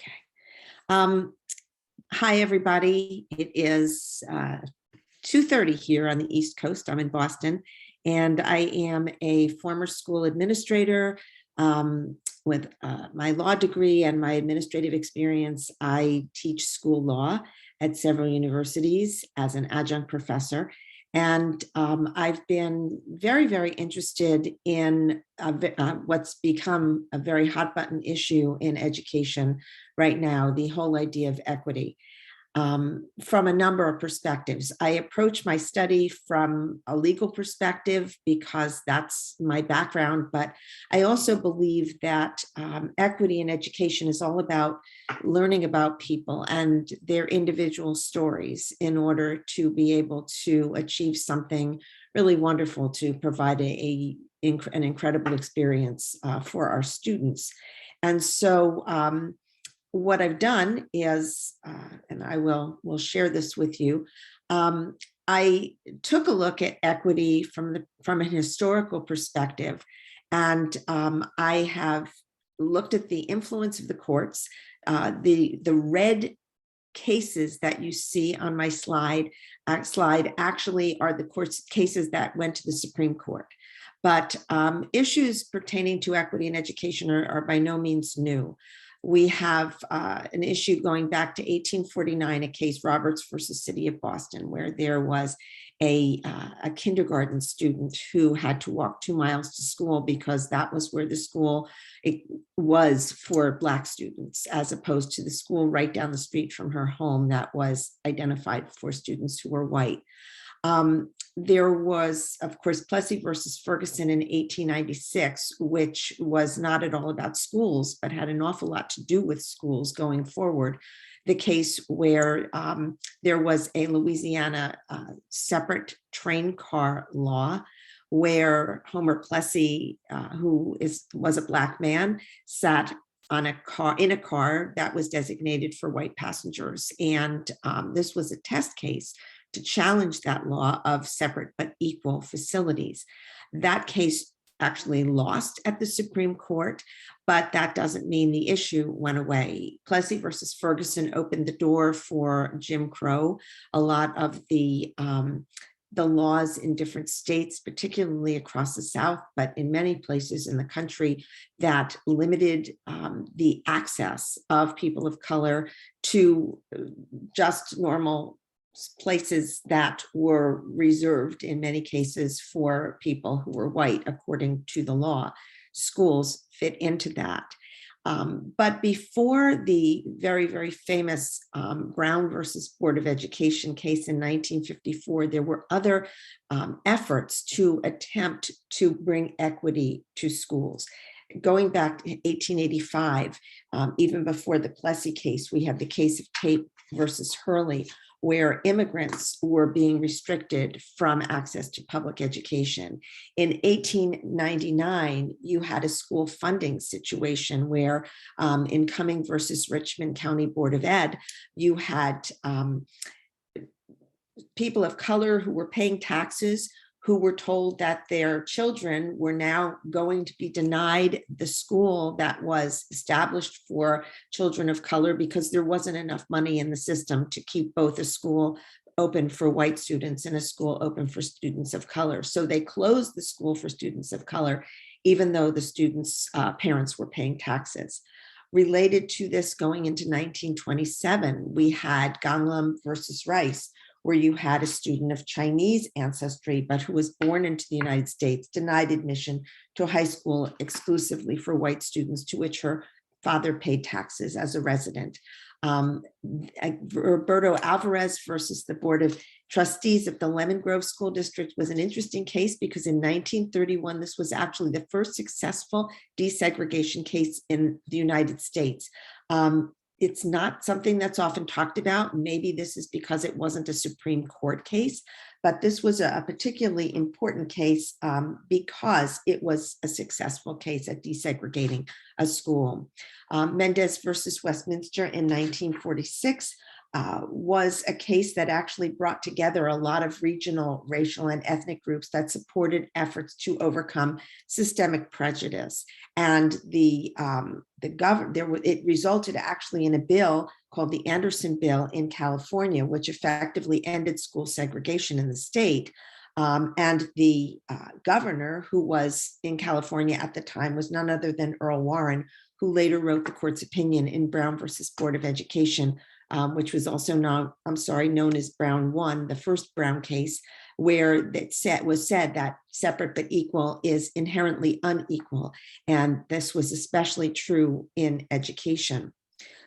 Okay. Um, Hi, everybody. It is 2:30 here on the East Coast. I'm in Boston, and I am a former school administrator with my law degree and my administrative experience. I teach school law at several universities as an adjunct professor. And I've been very, very interested in what's become a very hot button issue in education right now, the whole idea of equity. From a number of perspectives. I approach my study from a legal perspective because that's my background, but I also believe that equity in education is all about learning about people and their individual stories in order to be able to achieve something really wonderful to provide an incredible experience for our students. And so what I've done is, and I will share this with you, I took a look at equity from a historical perspective, and I have looked at the influence of the courts. The red cases that you see on my slide actually are the courts cases that went to the Supreme Court. But issues pertaining to equity in education are by no means new. We have an issue going back to 1849, a case Roberts versus City of Boston, where there was a kindergarten student who had to walk 2 miles to school because that was where the school was for Black students, as opposed to the school right down the street from her home that was identified for students who were white. There was, of course, Plessy versus Ferguson in 1896, which was not at all about schools, but had an awful lot to do with schools going forward. The case where there was a Louisiana separate train car law where Homer Plessy, who was a Black man, sat in a car that was designated for white passengers. And this was a test case to challenge that law of separate but equal facilities. That case actually lost at the Supreme Court, but that doesn't mean the issue went away. Plessy versus Ferguson opened the door for Jim Crow. A lot of the laws in different states, particularly across the South, but in many places in the country, that limited the access of people of color to just normal places that were reserved in many cases for people who were white, according to the law. Schools fit into that. But before the very, very famous Brown versus Board of Education case in 1954, there were other efforts to attempt to bring equity to schools. Going back to 1885, even before the Plessy case, we have the case of Tate versus Hurley, where immigrants were being restricted from access to public education. In 1899, you had a school funding situation where in Cumming versus Richmond County Board of Ed, you had people of color who were paying taxes who were told that their children were now going to be denied the school that was established for children of color because there wasn't enough money in the system to keep both a school open for white students and a school open for students of color. So they closed the school for students of color, even though the students' parents were paying taxes. Related to this, going into 1927, we had Gangnam versus Rice, where you had a student of Chinese ancestry, but who was born into the United States, denied admission to a high school exclusively for white students, to which her father paid taxes as a resident. Roberto Alvarez versus the Board of Trustees of the Lemon Grove School District was an interesting case because in 1931, this was actually the first successful desegregation case in the United States. It's not something that's often talked about. Maybe this is because it wasn't a Supreme Court case, but this was a particularly important case because it was a successful case at desegregating a school. Mendez versus Westminster in 1946 was a case that actually brought together a lot of regional, racial, and ethnic groups that supported efforts to overcome systemic prejudice. And it resulted actually in a bill called the Anderson Bill in California, which effectively ended school segregation in the state. And the governor who was in California at the time was none other than Earl Warren, who later wrote the court's opinion in Brown versus Board of Education, which was also known as Brown 1, the first Brown case, where it was said that separate but equal is inherently unequal. And this was especially true in education.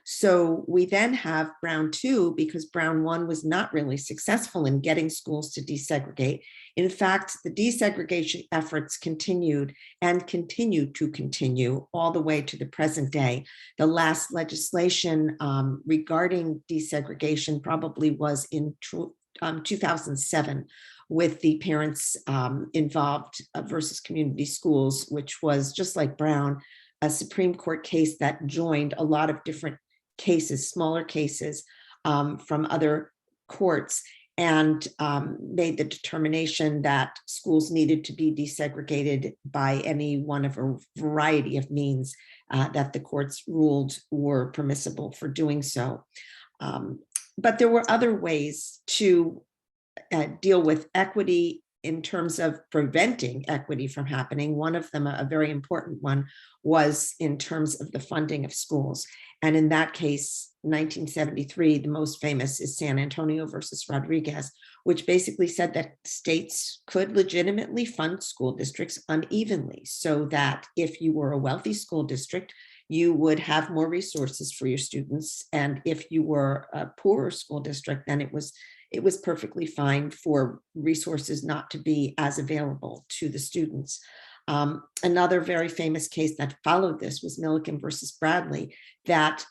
So we then have Brown 2, because Brown 1 was not really successful in getting schools to desegregate. In fact, the desegregation efforts continued and continue to continue all the way to the present day. The last legislation regarding desegregation probably was in 2007, with the Parents Involved versus Community Schools, which was, just like Brown, a Supreme Court case that joined a lot of different cases, smaller cases from other courts, and made the determination that schools needed to be desegregated by any one of a variety of means that the courts ruled were permissible for doing so. But there were other ways to deal with equity in terms of preventing equity from happening. One of them, a very important one, was in terms of the funding of schools. And in that case, 1973, the most famous is San Antonio versus Rodriguez, which basically said that states could legitimately fund school districts unevenly, so that if you were a wealthy school district, you would have more resources for your students. And if you were a poorer school district, then it was perfectly fine for resources not to be as available to the students. Another very famous case that followed this was Milliken versus Bradley, that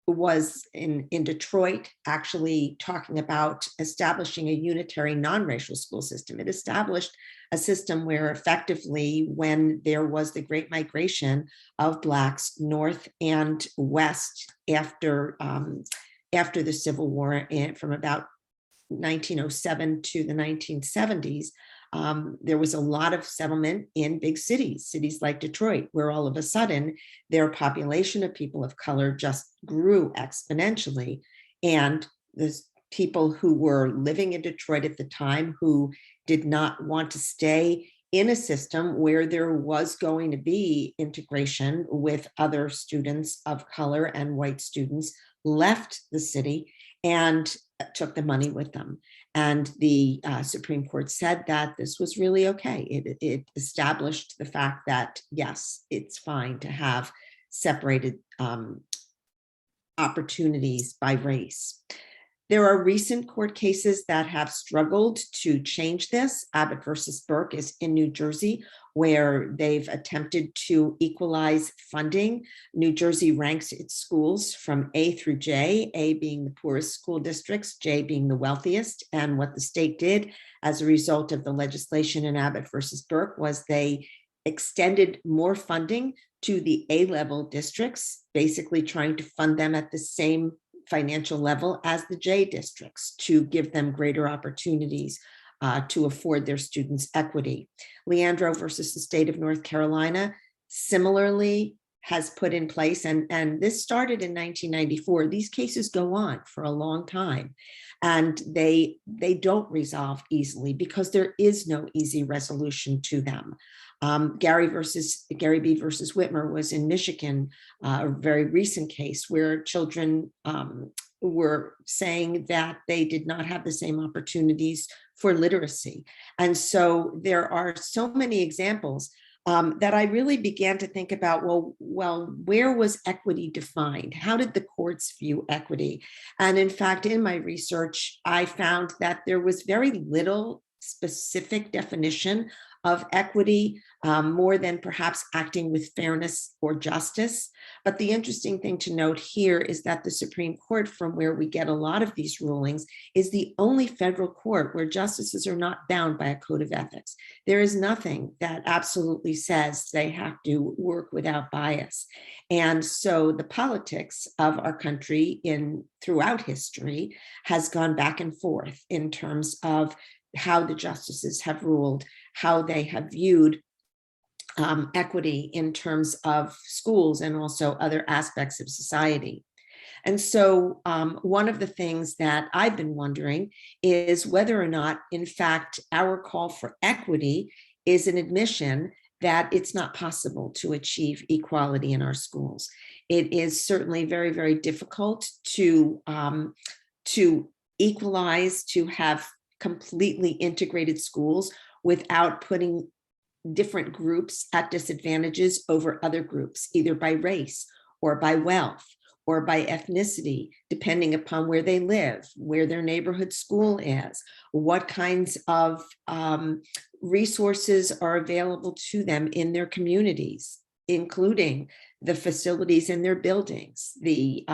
was in Detroit, actually talking about establishing a unitary non-racial school system. It established a system where effectively, when there was the Great Migration of Blacks north and west after the Civil War, and from about 1907 to the 1970s, there was a lot of settlement in big cities like Detroit, where all of a sudden their population of people of color just grew exponentially. And the people who were living in Detroit at the time, who did not want to stay in a system where there was going to be integration with other students of color and white students, left the city and took the money with them. And the Supreme Court said that this was really okay. It established the fact that, yes, it's fine to have separated opportunities by race. There are recent court cases that have struggled to change this. Abbott versus Burke is in New Jersey, where they've attempted to equalize funding. New Jersey ranks its schools from A through J, A being the poorest school districts, J being the wealthiest. And what the state did as a result of the legislation in Abbott versus Burke was they extended more funding to the A-level districts, basically trying to fund them at the same financial level as the J districts, to give them greater opportunities to afford their students equity. Leandro versus the state of North Carolina similarly has put in place, and this started in 1994. These cases go on for a long time, and they don't resolve easily because there is no easy resolution to them. Gary B versus Whitmer was in Michigan, a very recent case where children were saying that they did not have the same opportunities for literacy. And so there are so many examples that I really began to think about, well, where was equity defined? How did the courts view equity? And in fact, in my research, I found that there was very little specific definition of equity, more than perhaps acting with fairness or justice. But the interesting thing to note here is that the Supreme Court, from where we get a lot of these rulings, is the only federal court where justices are not bound by a code of ethics. There is nothing that absolutely says they have to work without bias. And so the politics of our country throughout history has gone back and forth in terms of how the justices have ruled, how they have viewed equity in terms of schools and also other aspects of society. And so one of the things that I've been wondering is whether or not, in fact, our call for equity is an admission that it's not possible to achieve equality in our schools. It is certainly very, very difficult to equalize, to have completely integrated schools without putting different groups at disadvantages over other groups, either by race or by wealth or by ethnicity, depending upon where they live, where their neighborhood school is, what kinds of resources are available to them in their communities, including the facilities in their buildings, the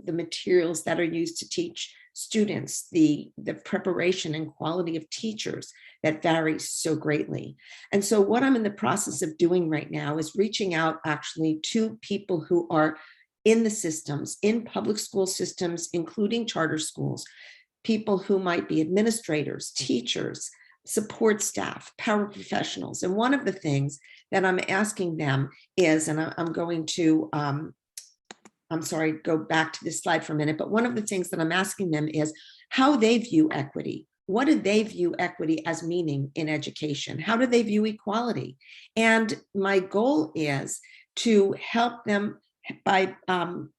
materials that are used to teach students, the preparation and quality of teachers that varies so greatly. And so what I'm in the process of doing right now is reaching out actually to people who are in the systems, in public school systems, including charter schools, people who might be administrators, teachers, support staff, paraprofessionals. And one of the things that I'm asking them is, and I'm going to, I'm sorry, go back to this slide for a minute, but one of the things that I'm asking them is how they view equity. What do they view equity as meaning in education? How do they view equality? And my goal is to help them by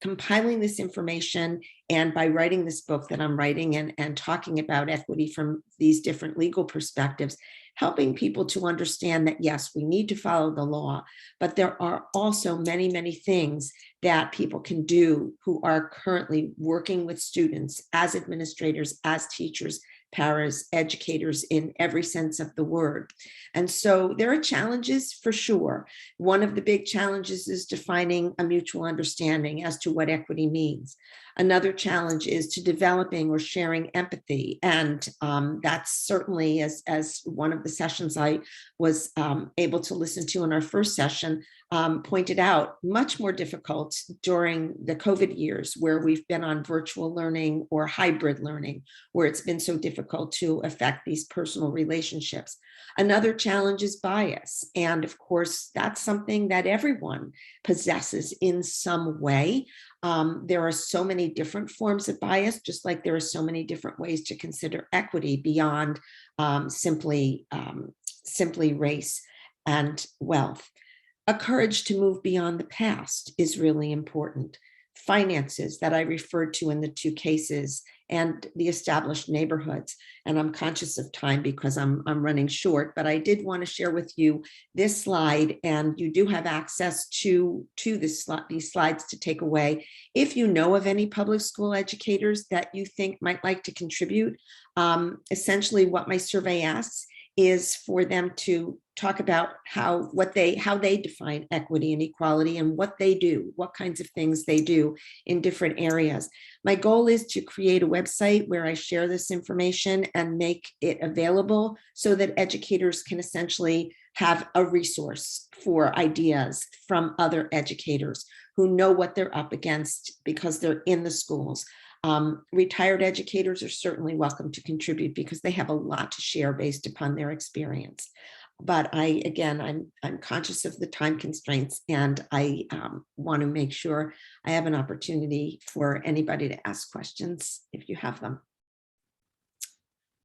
compiling this information and by writing this book that I'm writing and talking about equity from these different legal perspectives, helping people to understand that, yes, we need to follow the law, but there are also many, many things that people can do who are currently working with students as administrators, as teachers, paras, educators in every sense of the word. And so there are challenges for sure. One of the big challenges is defining a mutual understanding as to what equity means. Another challenge is to developing or sharing empathy. And that's certainly, as one of the sessions I was able to listen to in our first session pointed out, much more difficult during the COVID years where we've been on virtual learning or hybrid learning, where it's been so difficult to affect these personal relationships. Another challenge is bias. And of course, that's something that everyone possesses in some way. There are so many different forms of bias, just like there are so many different ways to consider equity beyond simply race and wealth. A courage to move beyond the past is really important. Finances that I referred to in the two cases and the established neighborhoods. And I'm conscious of time because I'm running short, but I did want to share with you this slide, and you do have access to these slides to take away. If you know of any public school educators that you think might like to contribute, essentially what my survey asks is for them to talk about how they define equity and equality and what they do, what kinds of things they do in different areas. My goal is to create a website where I share this information and make it available so that educators can essentially have a resource for ideas from other educators who know what they're up against because they're in the schools. Retired educators are certainly welcome to contribute because they have a lot to share based upon their experience. But I'm conscious of the time constraints, and I want to make sure I have an opportunity for anybody to ask questions if you have them.